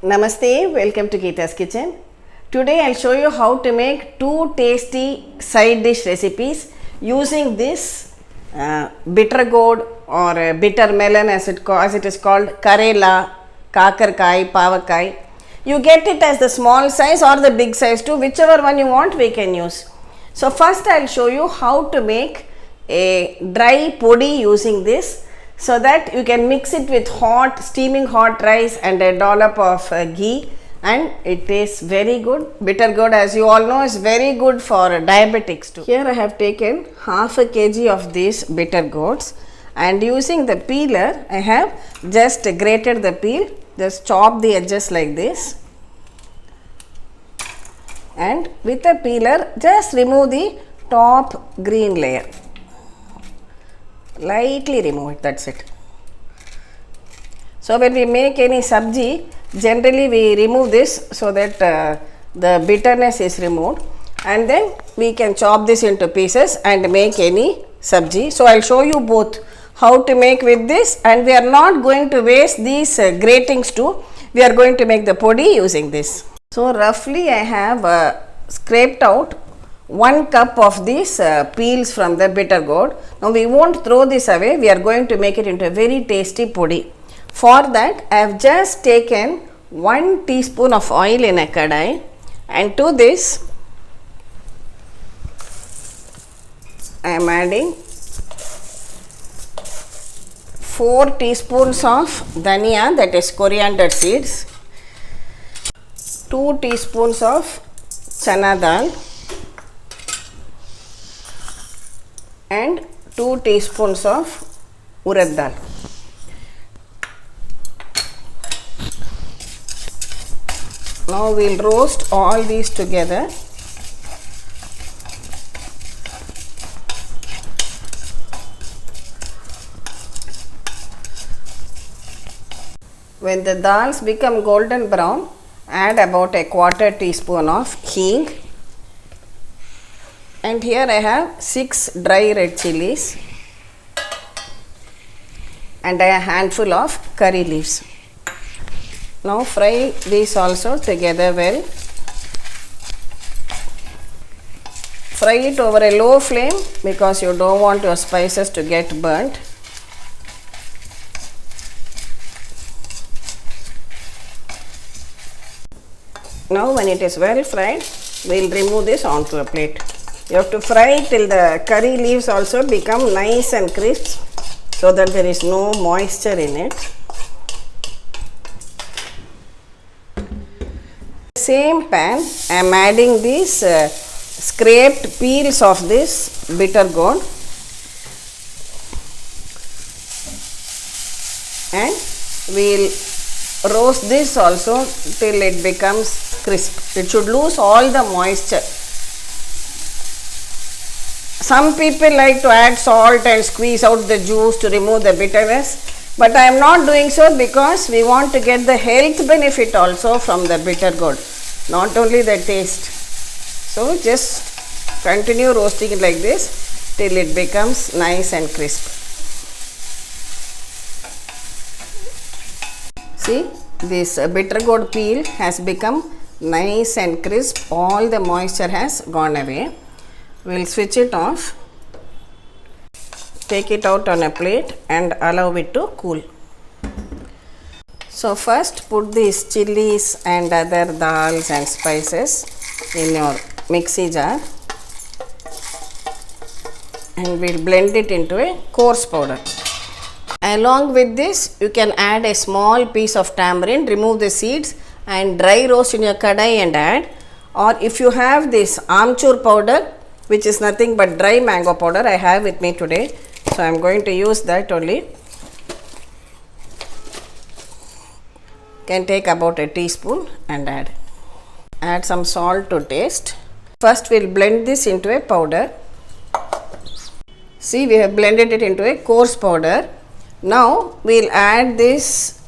Namaste, welcome to Geeta's Kitchen. Today I'll show you how to make two tasty side dish recipes using this Bittergourd or bitter melon as it is called, Karela, Kakarkai, Pavakai. You get it as the small size or the big size too, whichever one you want we can use. So first I'll show you how to make a dry podi using this, so that you can mix it with steaming hot rice and a dollop of ghee, and it is very good. Bittergourd, as you all know, is very good for diabetics too. Here I have taken half a kg of these bittergourds, and using the peeler I have just grated the peel, just chop the edges like this, and with the peeler just remove the top green layer. Lightly remove it, that's it. So when we make any sabji, generally we remove this so that the bitterness is removed, and then we can chop this into pieces and make any sabji. So I'll show you both how to make with this, and we are not going to waste these gratings too. We are going to make the podi using this. So roughly I have scraped out 1 cup of these peels from the bittergourd. Now we won't throw this away, we are going to make it into a very tasty podi. For that I have just taken 1 teaspoon of oil in a kadai, and to this I am adding 4 teaspoons of dhania, that is coriander seeds, 2 teaspoons of chana dal, and 2 teaspoons of urad dal. Now we will roast all these together. When the dals become golden brown, add about a 1/4 teaspoon of hing. And here I have 6 dry red chillies and a handful of curry leaves. Now fry these also together well. Fry it over a low flame because you don't want your spices to get burnt. Now when it is well fried, we will remove this onto a plate. You have to fry till the curry leaves also become nice and crisp, so that there is no moisture in it. Same pan I am adding these scraped peels of this bittergourd, and we will roast this also till it becomes crisp. It should lose all the moisture. Some people like to add salt and squeeze out the juice to remove the bitterness, but I am not doing so because we want to get the health benefit also from the bittergourd, not only the taste. So just continue roasting it like this till it becomes nice and crisp. See, this bittergourd peel has become nice and crisp, all the moisture has gone away. We will switch it off, take it out on a plate and allow it to cool. So first put these chilies and other dals and spices in your mixie jar, and we will blend it into a coarse powder. Along with this you can add a small piece of tamarind, remove the seeds and dry roast in your kadai and add, or if you have this Amchur powder, which is nothing but dry mango powder, I have with me today, so I am going to use that only. Can take about a teaspoon and add some salt to taste. First we will blend this into a powder. See, we have blended it into a coarse powder. Now we will add this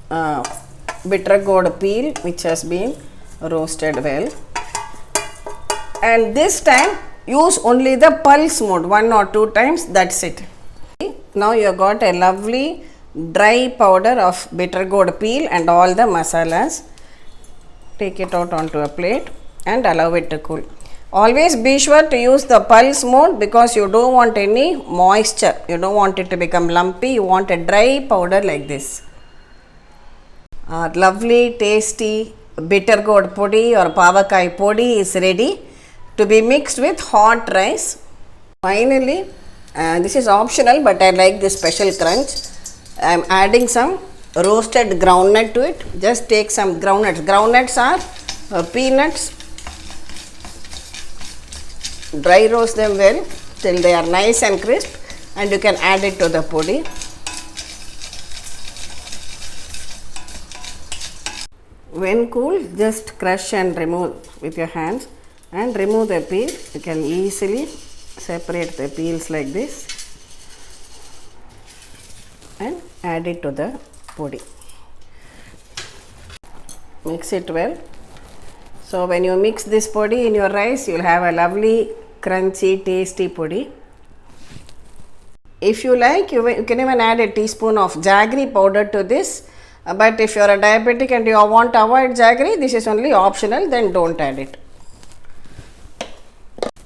bittergourd peel which has been roasted well, and this time use only the pulse mode 1 or 2 times, that's it. Now you have got a lovely dry powder of bittergourd peel and all the masalas. take it out onto a plate and allow it to cool. Always be sure to use the pulse mode because you don't want any moisture. You don't want it to become lumpy. You want a dry powder like this. Our lovely, tasty Bittergourd podi or pavakai podi is ready to be mixed with hot rice. Finally, this is optional but I like this special crunch. I am adding some roasted groundnut to it. Just take some groundnuts. Groundnuts are peanuts. Dry roast them well till they are nice and crisp and you can add it to the podi. When cool, just crush and remove with your hands and remove the peel. You can easily separate the peels like this and add it to the podi. Mix it well. So when you mix this podi in your rice, you will have a lovely, crunchy, tasty podi. If you like, you can even add a teaspoon of jaggery powder to this. But if you are a diabetic and you want to avoid jaggery, this is only optional, then don't add it.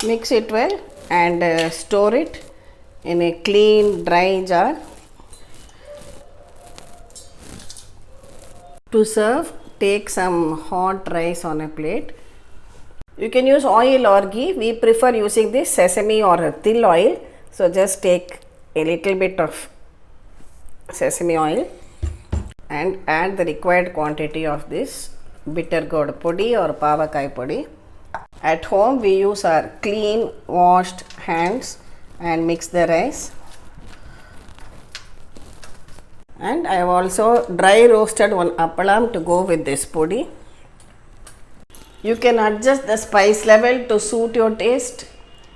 Mix it well and store it in a clean, dry jar. To serve, take some hot rice on a plate. You can use oil or ghee. We prefer using this sesame or til oil. So just take a little bit of sesame oil and add the required quantity of this Bittergourd podi or pavakai podi. At home we use our clean washed hands and mix the rice. And I have also dry roasted one appalam to go with this podi. You can adjust the spice level to suit your taste.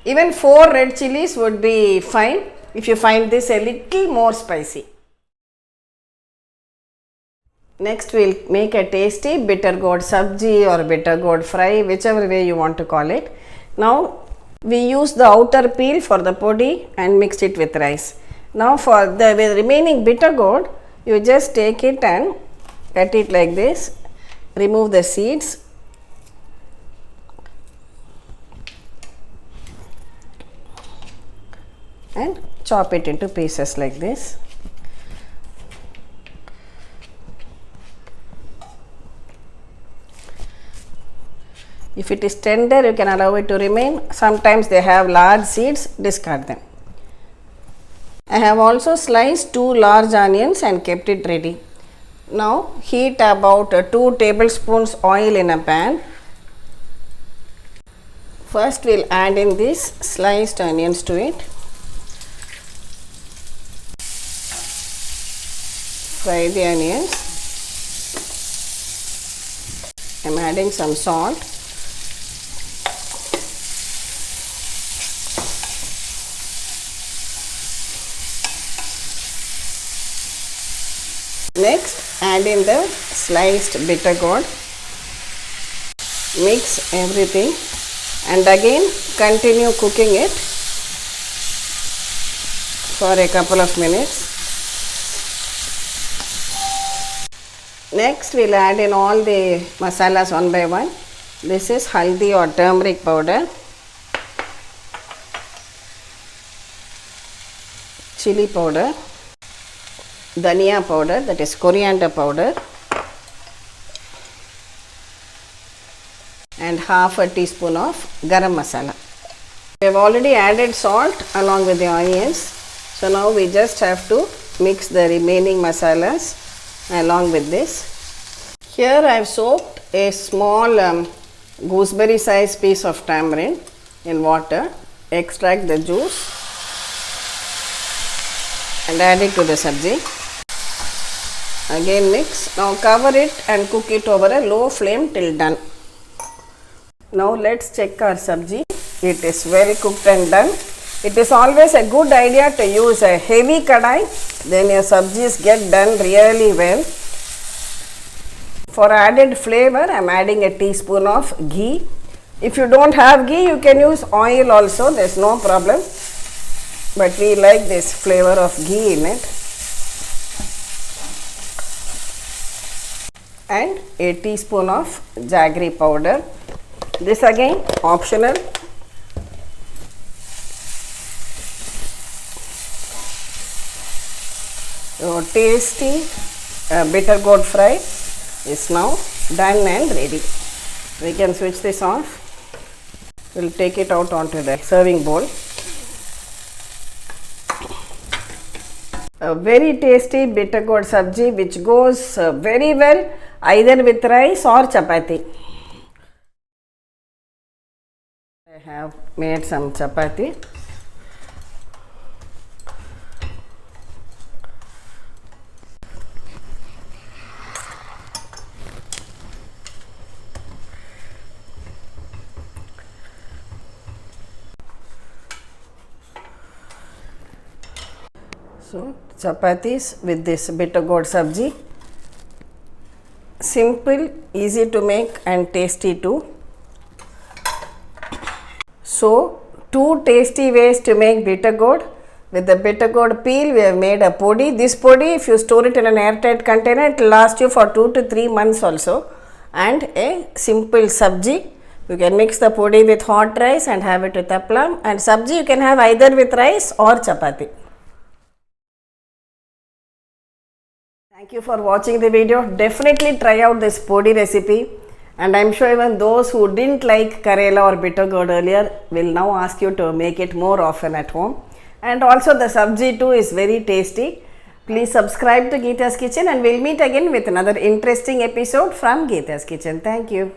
Even 4 red chilies would be fine if you find this a little more spicy. Next we will make a tasty Bittergourd Sabji or Bittergourd fry, whichever way you want to call it. Now we use the outer peel for the podi and mix it with rice. Now for the remaining Bittergourd, you just take it and cut it like this, remove the seeds and chop it into pieces like this. If it is tender, you can allow it to remain. Sometimes they have large seeds, discard them. I have also sliced 2 large onions and kept it ready. Now heat about 2 tablespoons oil in a pan. First we will add in these sliced onions to it. Fry the onions. I am adding some salt. Next, add in the sliced Bittergourd. Mix everything and again continue cooking it for a couple of minutes. Next, we will add in all the masalas one by one. This is haldi or turmeric powder, chilli powder, Daniapowder, that is coriander powder, and half a teaspoon of Garam masala. We have already added salt along with the onions. So now we just have to mix the remaining masalas along with this. Here I have soaked a small gooseberry size piece of tamarind in water. Extract the juice and add it to the sabji. Again mix. Now cover it and cook it over a low flame till done. Now let's check our sabji. It is well cooked and done. It is always a good idea to use a heavy kadai, then your sabjis get done really well. For added flavor, I am adding a teaspoon of ghee. If you don't have ghee, you can use oil also, there is no problem. But we like this flavor of ghee in it. and a teaspoon of jaggery powder. This again optional. So tasty Bittergourd fry is now done and ready. We can switch this off. We'll take it out onto the serving bowl. A very tasty Bittergourd Sabji which goes very well either with rice or chapati. I have made some chapati. So chapatis with this Bittergourd Sabji. Simple, easy to make and tasty too. So, two tasty ways to make Bittergourd. With the Bittergourd peel, we have made a podi. This podi, if you store it in an airtight container, it will last you for 2 to 3 months also. And a simple sabji. You can mix the podi with hot rice and have it with appalam. And sabji you can have either with rice or chapati. Thank you for watching the video. Definitely try out this podi recipe. And I am sure even those who didn't like Karela or Bittergourd earlier will now ask you to make it more often at home. And also the sabji too is very tasty. Please subscribe to Geeta's Kitchen and we'll meet again with another interesting episode from Geeta's Kitchen. Thank you.